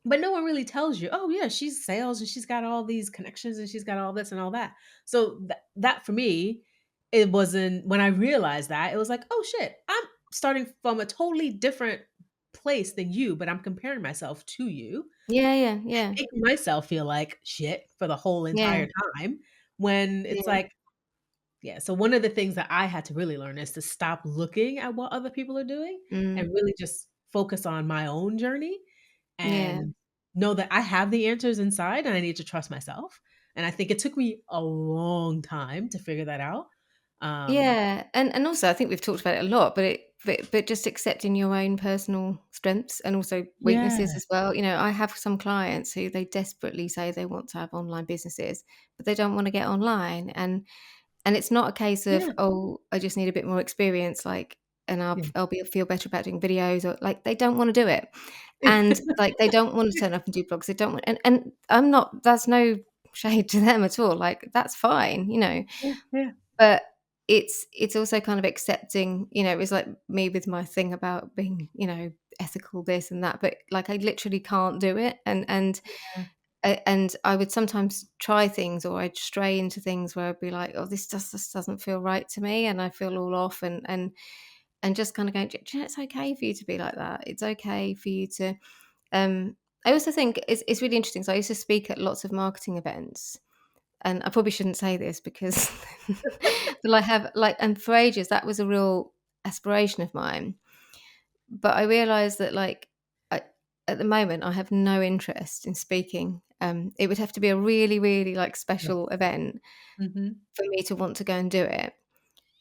But no one really tells you, oh yeah, she's sales and she's got all these connections and she's got all this and all that. So that for me, it wasn't, when I realized that, it was like, oh shit, I'm starting from a totally different place than you, but I'm comparing myself to you, Yeah, yeah, yeah, making myself feel like shit for the whole yeah, entire time, when it's yeah. like, yeah. So one of the things that I had to really learn is to stop looking at what other people are doing Mm. and really just focus on my own journey Yeah. and know that I have the answers inside and I need to trust myself. And I think it took me a long time to figure that out. Um, Yeah, and also I think we've talked about it a lot, but but just accepting your own personal strengths and also weaknesses yeah, as well. You know, I have some clients who they desperately say they want to have online businesses, but they don't want to get online, and it's not a case of, yeah, oh, I just need a bit more experience, like, and yeah. I'll be feel better about doing videos, or like they don't want to do it, and like they don't want to turn up and do blogs. They don't want, and I'm not. That's no shade to them at all. Like that's fine, you know, Yeah, yeah, but it's also kind of accepting, you know, it was like me with my thing about being, you know, ethical this and that, but like I literally can't do it, yeah, and I would sometimes try things or I'd stray into things where I'd be like, oh, this doesn't feel right to me, and I feel all off, and just kind of going, "Do you know, it's okay for you to be like that. It's okay for you to." Um, I also think it's really interesting. So I used to speak at lots of marketing events, and I probably shouldn't say this because but I have like, and for ages that was a real aspiration of mine. But I realized that like I, at the moment I have no interest in speaking. It would have to be a really, really like yeah. special event Hmm. for me to want to go and do it.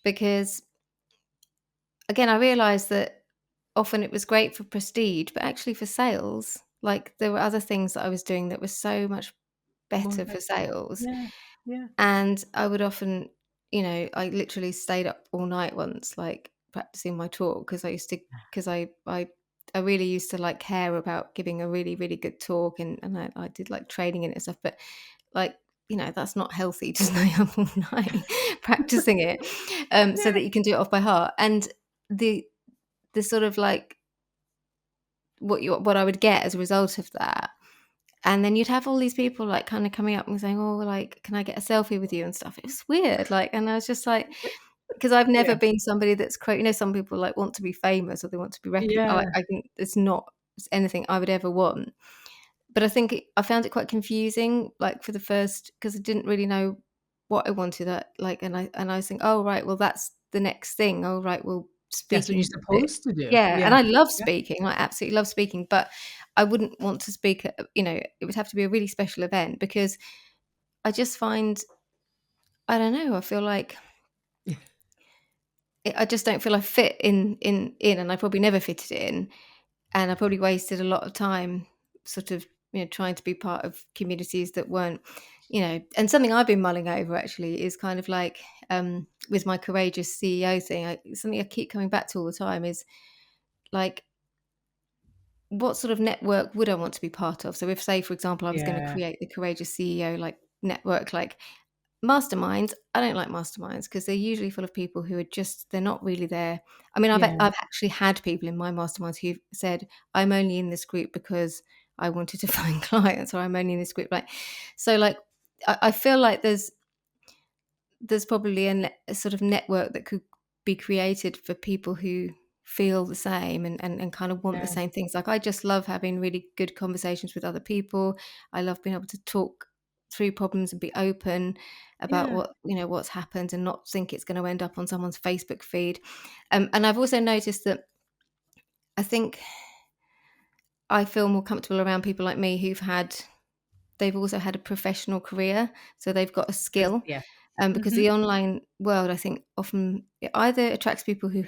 Because again, I realized that often it was great for prestige, but actually for sales, like there were other things that I was doing that were so much More better for effective. sales. Yeah, yeah. And I would often, you know, I literally stayed up all night once, like practicing my talk because I used to, because I really used to like care about giving a really, really good talk, and I did like training in it and stuff. But like, you know, that's not healthy to stay up all night practicing it, so that you can do it off by heart. And the the sort of like what I would get as a result of that, and then you'd have all these people like kind of coming up and saying, "Oh, like, can I get a selfie with you?" and stuff. It was weird. Like, and I was just like, because I've never Yeah, been somebody that's you know, some people like want to be famous or they want to be yeah, I think it's not anything I would ever want. But I think I found it quite confusing, like for the first, because I didn't really know what I wanted. Like, and I was thinking, oh right, well that's the next thing. Oh right, well that's what you're speaking, supposed to do. yeah, Yeah, and I love yeah, speaking. I absolutely love speaking, but I wouldn't want to speak at, you know, it would have to be a really special event because I just find, I don't know, I feel like I just don't feel I fit in, and I probably never fitted in, and I probably wasted a lot of time sort of, you know, trying to be part of communities that weren't, you know. And something I've been mulling over actually is kind of like, with my courageous CEO thing, something I keep coming back to all the time is like, what sort of network would I want to be part of? So if, say, for example, I was going to yeah, create the courageous CEO like network, like masterminds, I don't like masterminds because they're usually full of people who are just, they're not really there. I mean, yeah, I've actually had people in my masterminds who've said, I'm only in this group because I wanted to find clients, or I'm only in this group. Like, so like, I feel like there's probably a sort of network that could be created for people who feel the same, and kind of want the yeah, same things. Like I just love having really good conversations with other people. I love being able to talk through problems and be open about yeah, what, you know, what's happened, and not think it's going to end up on someone's Facebook feed. And I've also noticed that I think I feel more comfortable around people like me who've had they've also had a professional career, so they've got a Yes, skill. yeah. Because Mhm. the online world, I think, often it either attracts people who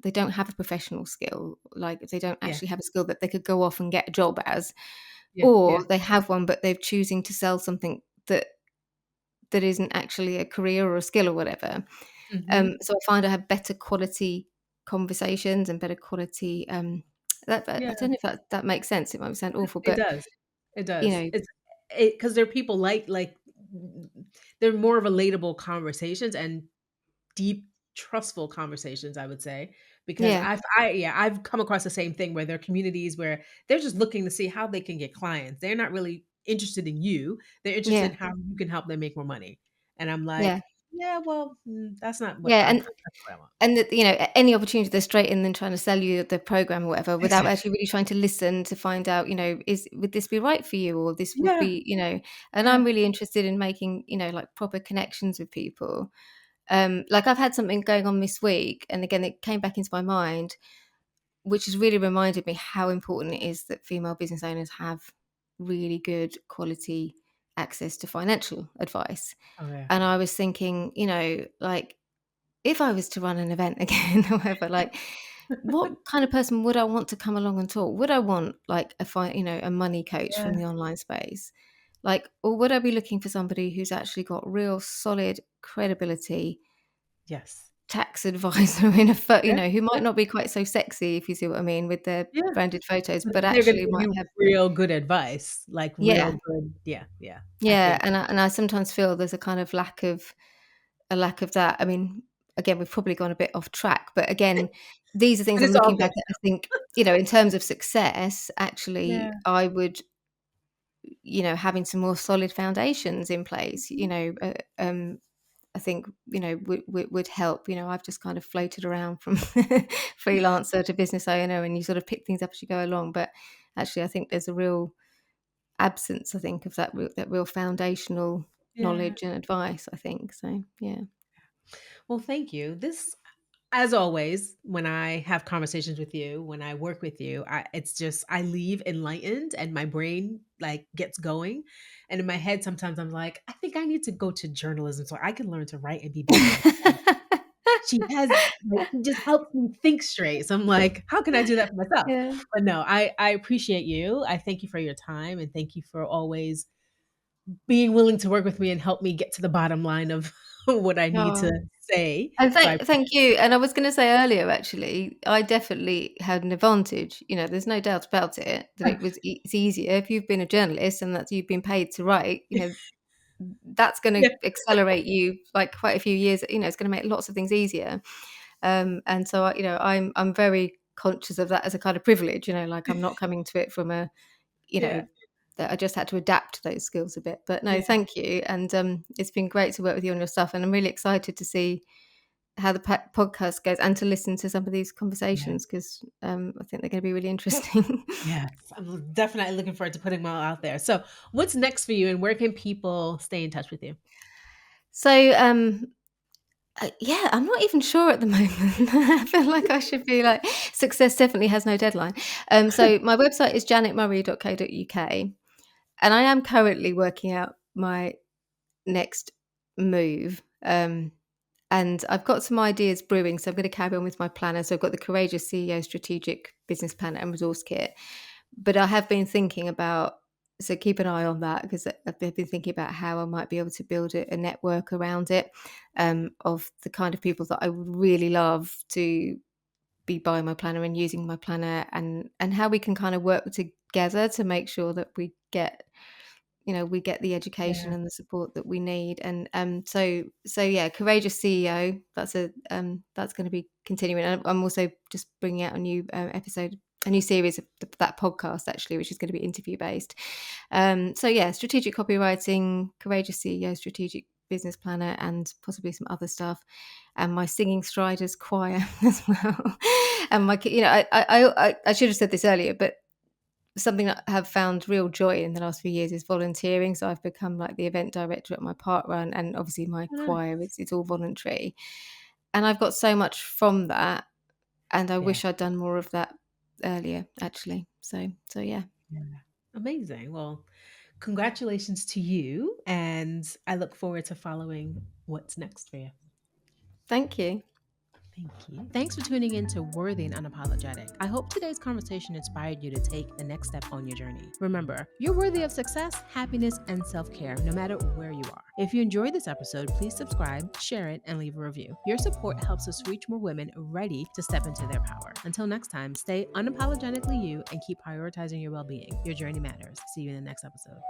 they don't have a professional skill, like they don't Yeah, actually have a skill that they could go off and get a job as, yeah, yeah. or they have one, but they're choosing to sell something that isn't actually a career or a skill or whatever. Mhm. So I find I have better quality conversations and better quality, that I Yeah. don't know if that makes sense. It might sound awful, It but, does. It you does. know It's because 'cause they're people they're more relatable conversations and deep, trustful conversations, I would say, because yeah, I've come across the same thing where there are communities where they're just looking to see how they can get clients. They're not really interested in you. They're interested yeah, in how you can help them make more money. And I'm yeah, like, "Yeah, well, that's not what yeah, I'm and that's not what I want." And that, any opportunity, they're straight in and trying to sell you the program or whatever without Exactly. actually really trying to listen to find out, would this be right for you, or this would Yeah, be, and I'm yeah. really interested in making, like proper connections with people. Like I've had something going on this week, and again, it came back into my mind, which has really reminded me how important it is that female business owners have really good quality access to financial advice. Oh, yeah. And I was thinking, like, if I was to run an event again, however, like, what kind of person would I want to come along and talk? Would I want like a money coach from Yeah. the online space? Like, or would I be looking for somebody who's actually got real solid credibility, Yes. tax advisor Yeah, who yeah, might not be quite so sexy, if you see what I mean, with their yeah. branded photos, But but they're gonna actually give might you have, real good advice, like real yeah, good yeah, yeah. I yeah. think And I sometimes feel there's a kind of lack of that. I mean, again, we've probably gone a bit off track, but again, these are things but I'm it's all looking good. back at. I think, in terms of success, actually, Yeah. I would, having some more solid foundations in place, Mhm. I think, would help. I've just kind of floated around from freelancer to business owner, and you sort of pick things up as you go along. But actually, I think there's a real absence, I think, of that real foundational Yeah. knowledge and advice, I think. So, yeah. Well, thank you. As always, when I have conversations with you, when I work with you, it's just I leave enlightened and my brain like gets going. And in my head, sometimes I'm like, I think I need to go to journalism so I can learn to write and be better. Because she just helps me think straight. So I'm like, how can I do that for myself? Yeah. But no, I appreciate you. I thank you for your time and thank you for always being willing to work with me and help me get to the bottom line of what I need to Oh, say. and So I thank you. And I was gonna say earlier, actually, I definitely had an advantage. There's no doubt about it that it's easier if you've been a journalist and that you've been paid to write, that's gonna yeah, accelerate you like quite a few years, it's gonna make lots of things easier. And so I'm very conscious of that as a kind of privilege, like I'm not coming to it from a, you know, yeah, that I just had to adapt those skills a bit. But no, yeah, thank you. And it's been great to work with you on your stuff. And I'm really excited to see how the podcast goes and to listen to some of these yeah. conversations because I think they're going to be really interesting. Yes, I'm definitely looking forward to putting them all out there. So, what's next for you, and where can people stay in touch with you? So, yeah, I'm not even sure at the moment. I feel like I should be like, success definitely has no deadline. So, my website is janetmurray.co.uk, and I am currently working out my next move. And I've got some ideas brewing, so I'm going to carry on with my planner. So I've got the Courageous CEO Strategic Business Planner and Resource Kit. But I have been thinking about, so keep an eye on that because I've been thinking about how I might be able to build a network around it, of the kind of people that I would really love to be buying my planner and using my planner, and how we can kind of work together to make sure that we get the education Yeah, and the support that we need. And so yeah, Courageous CEO, that's going to be continuing. And I'm also just bringing out a new episode, a new series of that podcast actually, which is going to be interview based. So yeah, strategic copywriting, Courageous CEO, strategic business planner, and possibly some other stuff, and my singing striders choir as well. And I should have said this earlier, but something that I have found real joy in the last few years is volunteering. So I've become like the event director at my park run, and obviously my oh, choir, nice. it's all voluntary. And I've got so much from that, and I Yeah, wish I'd done more of that earlier, actually. So yeah. yeah. Amazing. Well, Congratulations to you. And I look forward to following what's next for you. Thank you. Thank you. Thanks for tuning in to Worthy and Unapologetic. I hope today's conversation inspired you to take the next step on your journey. Remember, you're worthy of success, happiness, and self care, no matter where you are. If you enjoyed this episode, please subscribe, share it, and leave a review. Your support helps us reach more women ready to step into their power. Until next time, stay unapologetically you and keep prioritizing your well being. Your journey matters. See you in the next episode.